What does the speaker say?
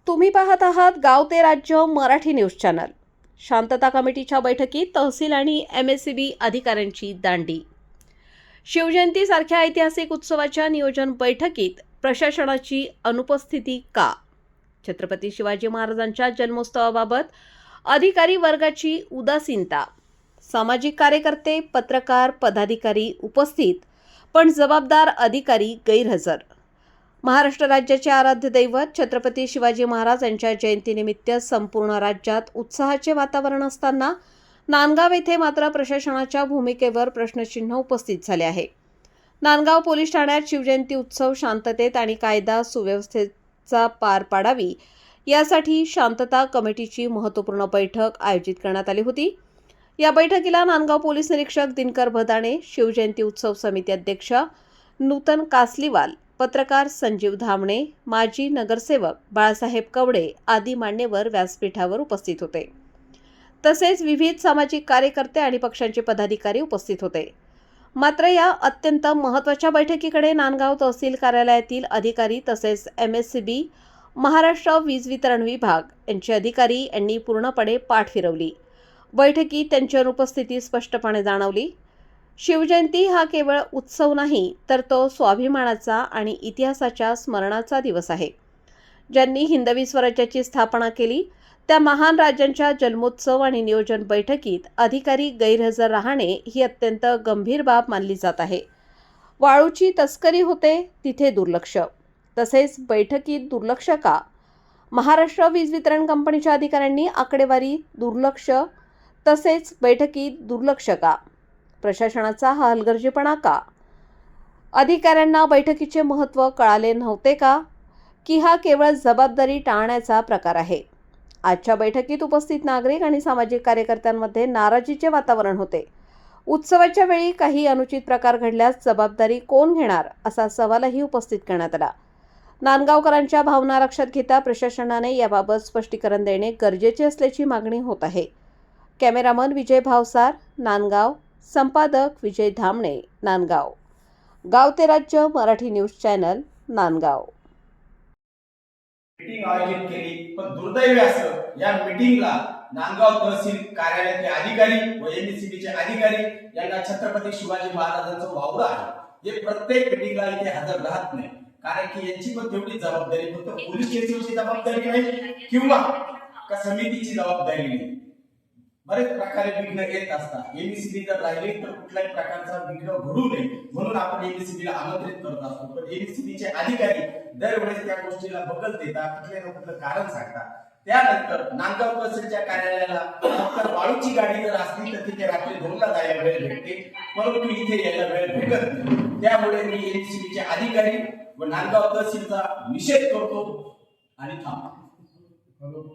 तुम्ही पाहत आहात गाव ते राज्य मराठी न्यूज चॅनल। शांतता कमिटीच्या बैठकीत तहसील आणि MSCB अधिकाऱ्यांची दांडी। शिवजयंतीसारख्या ऐतिहासिक उत्सवाच्या नियोजन बैठकीत प्रशासनाची अनुपस्थिती का? छत्रपती शिवाजी महाराजांच्या जन्मोत्सवाबाबत अधिकारी वर्गाची उदासीनता। सामाजिक कार्यकर्ते, पत्रकार, पदाधिकारी उपस्थित पण जबाबदार अधिकारी गैरहजर। महाराष्ट्र राज्याचे आराध्य दैवत छत्रपती शिवाजी महाराज यांच्या जयंतीनिमित्त संपूर्ण राज्यात उत्साहाचे वातावरण असताना नांदगाव येथे मात्र प्रशासनाच्या भूमिकेवर प्रश्नचिन्ह उपस्थित झाले आहे। नांदगाव पोलीस ठाण्यात शिवजयंती उत्सव शांततेत आणि कायदा सुव्यवस्थेचा पार पाडावी यासाठी शांतता कमिटीची महत्त्वपूर्ण बैठक आयोजित करण्यात आली होती। या बैठकीला नांदगाव पोलीस निरीक्षक दिनकर भदाणे, शिवजयंती उत्सव समिती अध्यक्ष नूतन कासलीवाल, पत्रकार संजीव धामणे, माजी नगरसेवक बाळासाहेब कवडे आदी मान्यवर व्यासपीठावर उपस्थित होते। तसेच विविध सामाजिक कार्यकर्ते आणि पक्षांचे पदाधिकारी उपस्थित होते। मात्र या अत्यंत महत्त्वाच्या बैठकीकडे नांदगाव तहसील कार्यालयातील अधिकारी तसेच MSCB महाराष्ट्र वीज वितरण विभाग यांचे अधिकारी यांनी पूर्णपणे पाठ फिरवली। बैठकीत त्यांची अनुपस्थिती स्पष्टपणे जाणवली। शिवजयंती हा केवळ उत्सव नाही, तर तो स्वाभिमानाचा आणि इतिहासाच्या स्मरणाचा दिवस आहे। ज्यांनी हिंदवी स्वराज्याची स्थापना केली त्या महान राज्यांच्या जन्मोत्सव आणि नियोजन बैठकीत अधिकारी गैरहजर राहणे ही अत्यंत गंभीर बाब मानली जात आहे। वाळूची तस्करी होते तिथे दुर्लक्ष। तसेच बैठकीत दुर्लक्ष का? महाराष्ट्र वीज वितरण कंपनीच्या अधिकाऱ्यांनी आकडेवारी दुर्लक्ष, तसेच बैठकीत दुर्लक्ष का? प्रशासनाचा हा हलगर्जीपणा का? अधिकाऱ्यांना बैठकीचे महत्त्व कळाले नव्हते का? की हा केवळ जबाबदारी टाळण्याचा प्रकार आहे? आजच्या बैठकीत उपस्थित नागरिक आणि सामाजिक कार्यकर्त्यांमध्ये नाराजीचे वातावरण होते। उत्सवाच्या वेळी काही अनुचित प्रकार घडल्यास जबाबदारी कोण घेणार असा सवालही उपस्थित करण्यात आला। नांदगावकरांच्या भावना लक्षात घेता प्रशासनाने याबाबत स्पष्टीकरण देणे गरजेचे असल्याची मागणी होत आहे। कॅमेरामन विजय भावसार, नांदगाव। संपादक विजय धामणे, नांदगाव। गाव ते राज्य Marathi news channel, Nandgaon. Meeting आयोजित केली, पण दुर्दैवी असं या मीटिंगला नांदगाव तहसील कार्यालयाचे अधिकारी व MSCBचे अधिकारी यांना छत्रपती शिवाजी महाराजांचं वावर आहे। हे प्रत्येक मीटिंगला इथे हजर राहत नाही, कारण की यांची पण तेवढी जबाबदारी फक्त पोलीस स्टेशनची जबाबदारी नाही किंवा समितीची जबाबदारी नाही। बरेच प्रकारे विघ्न येत असतात। MSCB जर राहिले तर कुठल्याही प्रकारचा विघ्न घडू नये म्हणून आपण MSCBला आमंत्रित करत असतो। पण MSCBचे अधिकारी दरवेळेस त्या गोष्टीला बगल देतात, कुठले ना कुठलं कारण सांगतात। त्यानंतर नांदगाव तहसीलच्या कार्यालयाला फक्त वाळूची गाडी जर असली तर तिथे रात्री 2ला जायला वेळ भेटते, परंतु इथे यायला वेळ भेटत नाही। त्यामुळे मी MSCBचे अधिकारी व नांदगाव तहसीलचा निषेध करतो आणि थांबतो।